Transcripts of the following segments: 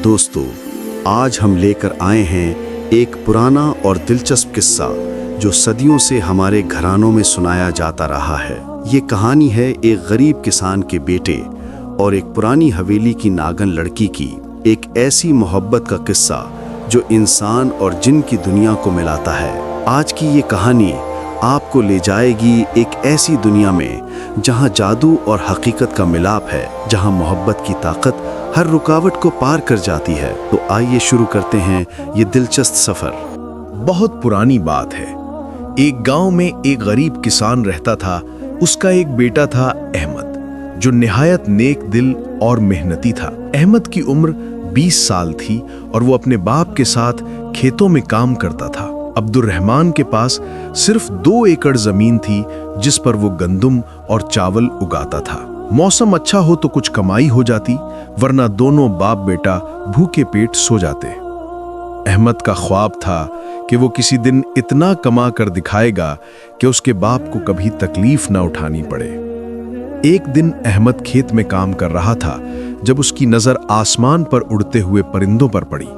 दोस्तों, आज हम लेकर आए हैं एक पुराना और दिलचस्प किस्सा जो सदियों से हमारे घरानों में सुनाया जाता रहा है। ये कहानी है एक गरीब किसान के बेटे और एक पुरानी हवेली की नागन लड़की की एक ऐसी मोहब्बत का किस्सा जो इंसान और जिन की दुनिया को मिलाता है। आज की ये कहानी आपको ले जाएगी एक ऐसी दुनिया में जहां जादू और हकीकत का मिलाप है, जहां मोहब्बत की ताकत हर रुकावट को पार कर जाती है। तो आइए शुरू करते हैं ये दिलचस्प सफर। बहुत पुरानी बात है। एक गांव में एक गरीब किसान रहता था। उसका एक बेटा था अहमद, जो निहायत नेक दिल और मेहनती था। अहमद की उम्र 20 साल थी और वो अपने बाप के साथ खेतों में काम करता था। अब्दुर्रहमान के पास सिर्फ 2 एकड़ जमीन थी जिस पर वो गंदुम और चावल उगाता था। मौसम अच्छा हो तो कुछ कमाई हो जाती, वरना दोनों बाप बेटा भूखे पेट सो जाते। अहमद का ख्वाब था कि वो किसी दिन इतना कमा कर दिखाएगा कि उसके बाप को कभी तकलीफ ना उठानी पड़े। एक दिन अहमद खेत में काम कर रहा था जब उसकी नजर आसमान पर उड़ते हुए परिंदों पर पड़ी।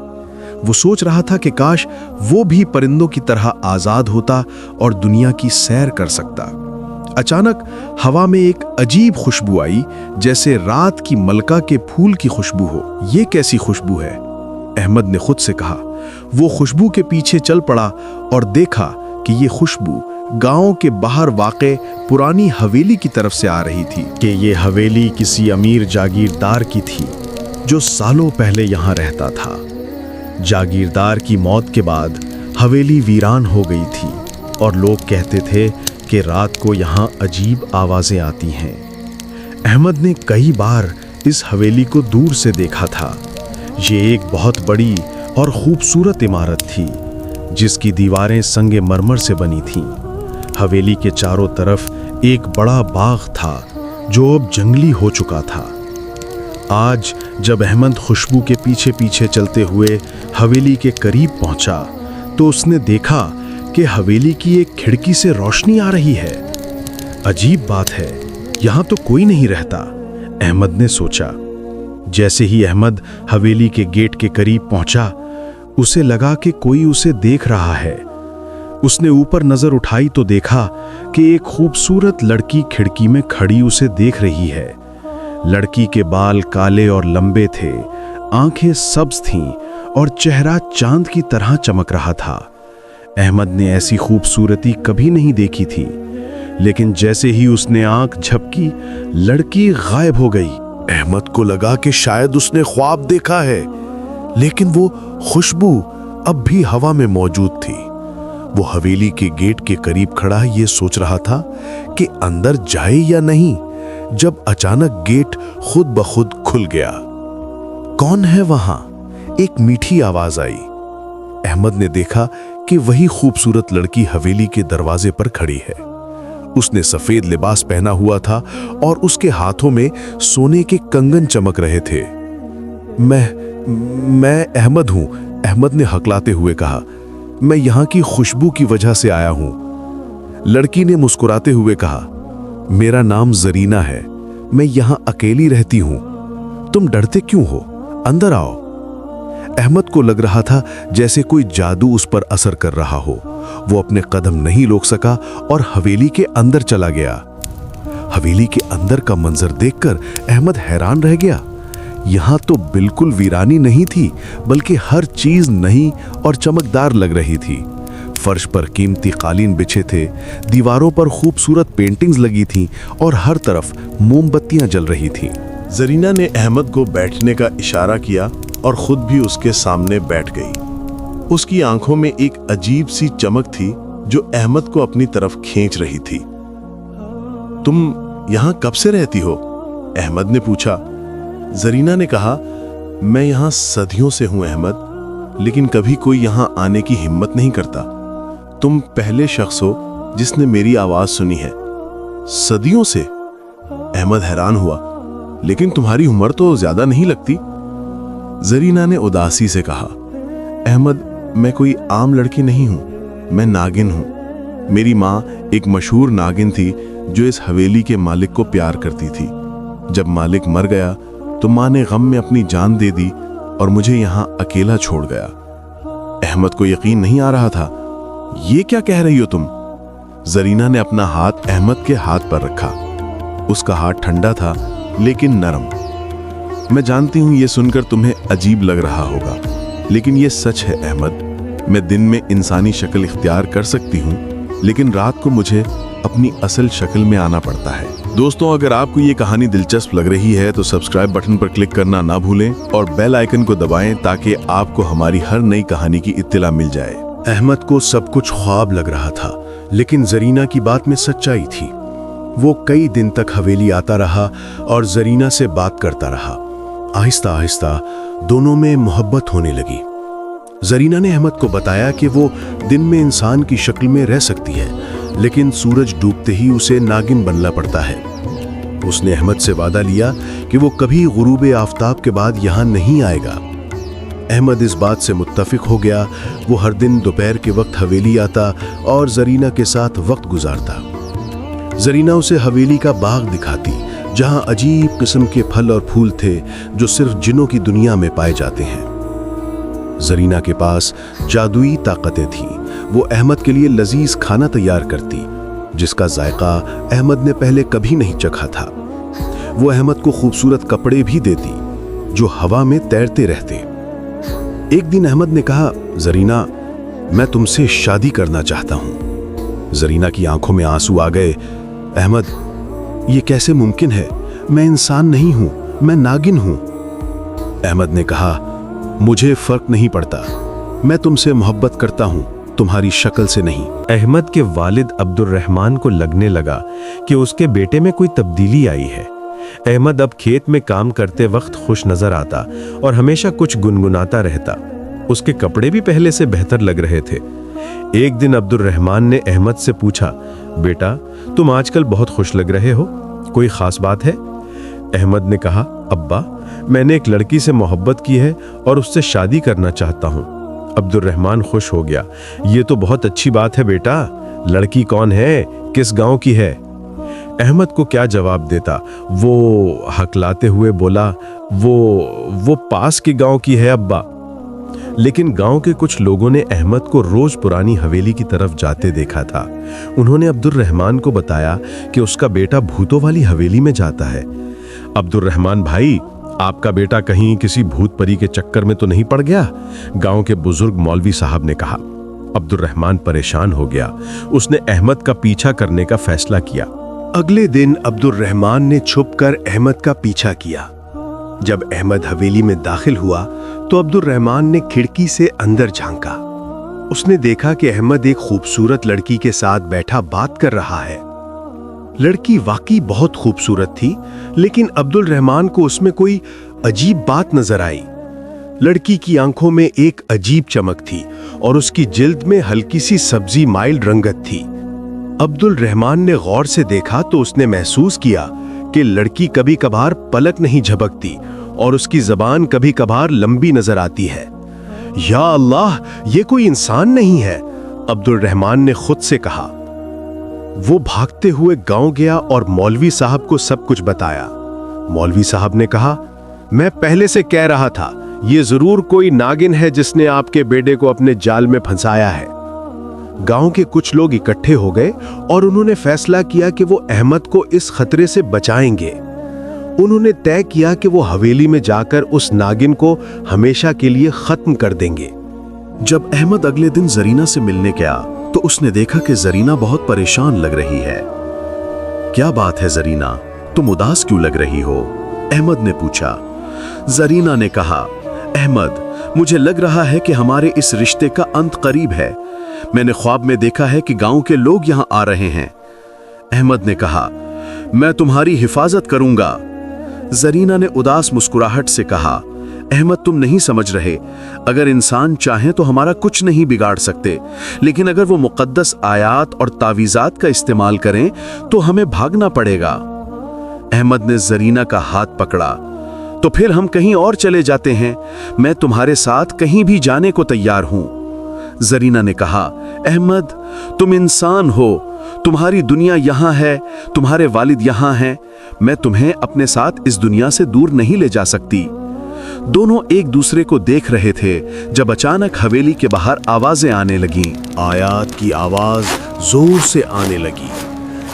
वो सोच रहा था कि काश वो भी परिंदों की तरह आजाद होता और दुनिया की सैर कर सकता। अचानक हवा में एक अजीब खुशबू आई, जैसे रात की मलका के फूल की खुशबू हो। ये कैसी खुशबू है? अहमद ने खुद से कहा। वो खुशबू के पीछे चल पड़ा और देखा कि ये खुशबू गांव के बाहर वाक़े पुरानी हवेली की तरफ से आ रही थी। कि ये हवेली किसी अमीर जागीरदार की थी जो सालों पहले यहाँ रहता था। जागीरदार की मौत के बाद हवेली वीरान हो गई थी और लोग कहते थे कि रात को यहाँ अजीब आवाज़ें आती हैं। अहमद ने कई बार इस हवेली को दूर से देखा था। ये एक बहुत बड़ी और खूबसूरत इमारत थी जिसकी दीवारें संगे मरमर से बनी थीं। हवेली के चारों तरफ एक बड़ा बाग था जो अब जंगली हो चुका था। आज जब अहमद खुशबू के पीछे पीछे चलते हुए हवेली के करीब पहुंचा तो उसने देखा कि हवेली की एक खिड़की से रोशनी आ रही है। अजीब बात है, यहां तो कोई नहीं रहता, अहमद ने सोचा। जैसे ही अहमद हवेली के गेट के करीब पहुंचा, उसे लगा कि कोई उसे देख रहा है। उसने ऊपर नजर उठाई तो देखा कि एक खूबसूरत लड़की खिड़की में खड़ी उसे देख रही है। लड़की के बाल काले और लंबे थे, आंखें सब्ज थीं और चेहरा चांद की तरह चमक रहा था। अहमद ने ऐसी खूबसूरती कभी नहीं देखी थी, लेकिन जैसे ही उसने आंख झपकी, लड़की गायब हो गई। अहमद को लगा कि शायद उसने ख्वाब देखा है, लेकिन वो खुशबू अब भी हवा में मौजूद थी। वो हवेली के गेट के करीब खड़ा ये सोच रहा था कि अंदर जाए या नहीं, जब अचानक गेट खुद ब खुद खुल गया। कौन है वहां? एक मीठी आवाज आई। अहमद ने देखा कि वही खूबसूरत लड़की हवेली के दरवाजे पर खड़ी है। उसने सफेद लिबास पहना हुआ था और उसके हाथों में सोने के कंगन चमक रहे थे। मैं अहमद हूं, अहमद ने हकलाते हुए कहा। मैं यहां की खुशबू की वजह से आया हूं। लड़की ने मुस्कुराते हुए कहा, मेरा नाम जरीना है, मैं यहां अकेली रहती हूं। तुम डरते क्यों हो? अंदर आओ। अहमद को लग रहा था जैसे कोई जादू उस पर असर कर रहा हो। वो अपने कदम नहीं रोक सका और हवेली के अंदर चला गया। हवेली के अंदर का मंजर देखकर अहमद हैरान रह गया। यहां तो बिल्कुल वीरानी नहीं थी, बल्कि हर चीज नई और चमकदार लग रही थी। फर्श पर कीमती कालीन बिछे थे, दीवारों पर खूबसूरत पेंटिंग्स लगी थीं और हर तरफ मोमबत्तियां जल रही थीं। जरीना ने अहमद को बैठने का इशारा किया और खुद भी उसके सामने बैठ गई। उसकी आंखों में एक अजीब सी चमक थी जो अहमद को अपनी तरफ खींच रही थी। तुम यहां कब से रहती हो? अहमद ने पूछा। जरीना ने कहा, मैं यहां सदियों से हूं अहमद, लेकिन कभी कोई यहां आने की हिम्मत नहीं करता। तुम पहले शख्स हो जिसने मेरी आवाज सुनी है। सदियों से? अहमद हैरान हुआ। लेकिन तुम्हारी उम्र तो ज्यादा नहीं लगती। जरीना ने उदासी से कहा, अहमद, मैं कोई आम लड़की नहीं हूं, मैं नागिन हूं। मेरी माँ एक मशहूर नागिन थी जो इस हवेली के मालिक को प्यार करती थी। जब मालिक मर गया तो माँ ने गम में अपनी जान दे दी और मुझे यहाँ अकेला छोड़ गया। अहमद को यकीन नहीं आ रहा था। ये क्या कह रही हो तुम? जरीना ने अपना हाथ अहमद के हाथ पर रखा। उसका हाथ ठंडा था लेकिन नरम। मैं जानती हूं ये सुनकर तुम्हें अजीब लग रहा होगा, लेकिन ये सच है अहमद। मैं दिन में इंसानी शक्ल इख्तियार कर सकती हूँ, लेकिन रात को मुझे अपनी असल शक्ल में आना पड़ता है। दोस्तों, अगर आपको ये कहानी दिलचस्प लग रही है तो सब्सक्राइब बटन पर क्लिक करना ना भूलें और बेल आइकन को दबाएं ताकि आपको हमारी हर नई कहानी की इत्तला मिल जाए। अहमद को सब कुछ ख्वाब लग रहा था, लेकिन जरीना की बात में सच्चाई थी। वो कई दिन तक हवेली आता रहा और जरीना से बात करता रहा। आहिस्ता आहिस्ता दोनों में मोहब्बत होने लगी। जरीना ने अहमद को बताया कि वो दिन में इंसान की शक्ल में रह सकती है, लेकिन सूरज डूबते ही उसे नागिन बनना पड़ता है। उसने अहमद से वादा लिया कि वो कभी गुरूब आफताब के बाद यहाँ नहीं आएगा। अहमद इस बात से मुत्तफिक हो गया। वो हर दिन दोपहर के वक्त हवेली आता और जरीना के साथ वक्त गुजारता। जरीना उसे हवेली का बाग दिखाती, जहाँ अजीब किस्म के फल और फूल थे जो सिर्फ जिन्नों की दुनिया में पाए जाते हैं। जरीना के पास जादुई ताकतें थीं। वो अहमद के लिए लजीज खाना तैयार करती, जिसका जायका अहमद ने पहले कभी नहीं चखा था। वो अहमद को खूबसूरत कपड़े भी देती, जो हवा में तैरते रहते। एक दिन अहमद ने कहा, जरीना, मैं तुमसे शादी करना चाहता हूं। जरीना की आंखों में आंसू आ गए। अहमद, ये कैसे मुमकिन है? मैं इंसान नहीं हूं, मैं नागिन हूं। अहमद ने कहा, मुझे फर्क नहीं पड़ता, मैं तुमसे मोहब्बत करता हूं, तुम्हारी शक्ल से नहीं। अहमद के वालिद अब्दुल रहमान को लगने लगा कि उसके बेटे में कोई तब्दीली आई है। अहमद अब खेत में काम करते वक्त खुश नजर आता और हमेशा कुछ गुनगुनाता रहता। उसके कपड़े भी पहले से बेहतर लग रहे थे। एक दिन अब्दुल रहमान ने अहमद से पूछा, बेटा, तुम आजकल बहुत खुश लग रहे हो, कोई खास बात है? अहमद ने कहा, अब्बा, मैंने एक लड़की से मोहब्बत की है और उससे शादी करना चाहता हूँ। अब्दुल रहमान खुश हो गया। ये तो बहुत अच्छी बात है बेटा। लड़की कौन है, किस गांव की है? अहमद को क्या जवाब देता। वो हकलाते हुए बोला, वो पास के गांव की है अब्बा। लेकिन गांव के कुछ लोगों ने अहमद को रोज पुरानी हवेली की तरफ जाते देखा था। उन्होंने अब्दुल रहमान को बताया कि उसका बेटा भूतों वाली हवेली में जाता है। अब्दुल रहमान भाई, आपका बेटा कहीं किसी भूत परी के चक्कर में तो नहीं पड़ गया? गांव के बुजुर्ग मौलवी साहब ने कहा। अब्दुल रहमान परेशान हो गया। उसने अहमद का पीछा करने का फैसला किया। अगले दिन अब्दुल रहमान ने छुपकर अहमद का पीछा किया। जब अहमद हवेली में दाखिल हुआ तो अब्दुल रहमान ने खिड़की से अंदर झांका। उसने देखा कि अहमद एक खूबसूरत लड़की के साथ बैठा बात कर रहा है। लड़की वाकई बहुत खूबसूरत थी, लेकिन अब्दुल रहमान को उसमें कोई अजीब बात नजर आई। लड़की की आंखों में एक अजीब चमक थी और उसकी जिल्द में हल्की सी सब्जी माइल रंगत थी। अब्दुल रहमान ने गौर से देखा तो उसने महसूस किया कि लड़की कभी कभार पलक नहीं झपकती और उसकी जबान कभी कभार लंबी नजर आती है। या अल्लाह, ये कोई इंसान नहीं है, अब्दुल रहमान ने खुद से कहा। वो भागते हुए गांव गया और मौलवी साहब को सब कुछ बताया। मौलवी साहब ने कहा, मैं पहले से कह रहा था, ये जरूर कोई नागिन है जिसने आपके बेटे को अपने जाल में फंसाया है। गांव के कुछ लोग इकट्ठे हो गए और उन्होंने फैसला किया कि वो अहमद को इस खतरे से बचाएंगे। उन्होंने तय किया कि वो हवेली में जाकर उस नागिन को हमेशा के लिए खत्म कर देंगे। जब अहमद अगले दिन जरीना से मिलने गया तो उसने देखा कि जरीना बहुत परेशान लग रही है। क्या बात है जरीना, तुम उदास क्यों लग रही हो? अहमद ने पूछा। जरीना ने कहा, अहमद, मुझे लग रहा है कि हमारे इस रिश्ते का अंत करीब है। मैंने ख्वाब में देखा है कि गांव के लोग यहां आ रहे हैं। अहमद ने कहा, मैं तुम्हारी हिफाजत करूंगा। जरीना ने उदास मुस्कुराहट से कहा, अहमद, तुम नहीं समझ रहे। अगर इंसान चाहे तो हमारा कुछ नहीं बिगाड़ सकते, लेकिन अगर वो मुकद्दस आयात और तावीज़ात का इस्तेमाल करें तो हमें भागना पड़ेगा। अहमद ने जरीना का हाथ पकड़ा। तो फिर हम कहीं और चले जाते हैं, मैं तुम्हारे साथ कहीं भी जाने को तैयार हूं। जरीना ने कहा, अहमद, तुम इंसान हो, तुम्हारी दुनिया यहां है, तुम्हारे वालिद यहां हैं, मैं तुम्हें अपने साथ इस दुनिया से दूर नहीं ले जा सकती। दोनों एक दूसरे को देख रहे थे जब अचानक हवेली के बाहर आवाजें आने लगीं। आयात की आवाज जोर से आने लगी।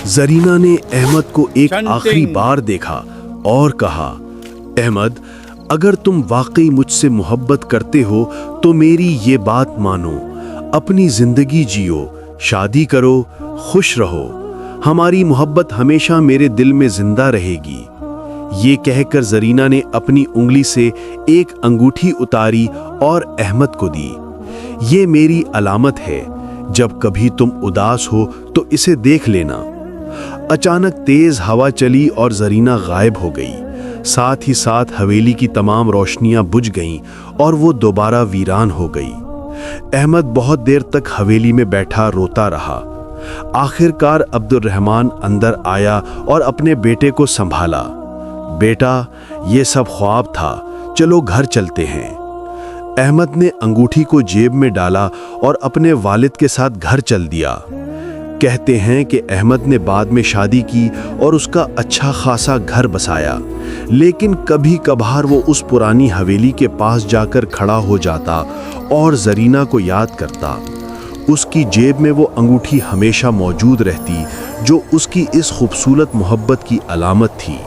जरीना ने अहमद को एक आखिरी बार देखा और कहा, अहमद, अगर तुम वाकई मुझसे मोहब्बत करते हो तो मेरी ये बात मानो, अपनी जिंदगी जियो, शादी करो, खुश रहो, हमारी मोहब्बत हमेशा मेरे दिल में जिंदा रहेगी। ये कहकर जरीना ने अपनी उंगली से एक अंगूठी उतारी और अहमद को दी। ये मेरी अलामत है, जब कभी तुम उदास हो तो इसे देख लेना। अचानक तेज हवा चली और जरीना गायब हो गई। साथ ही साथ हवेली की तमाम रोशनियां बुझ गईं और वो दोबारा वीरान हो गई। अहमद बहुत देर तक हवेली में बैठा रोता रहा। आखिरकार अब्दुर्रहमान अंदर आया और अपने बेटे को संभाला। बेटा, ये सब ख्वाब था, चलो घर चलते हैं। अहमद ने अंगूठी को जेब में डाला और अपने वालिद के साथ घर चल दिया। कहते हैं कि अहमद ने बाद में शादी की और उसका अच्छा खासा घर बसाया, लेकिन कभी कभार वो उस पुरानी हवेली के पास जाकर खड़ा हो जाता और जरीना को याद करता। उसकी जेब में वो अंगूठी हमेशा मौजूद रहती, जो उसकी इस खूबसूरत मोहब्बत की अलामत थी।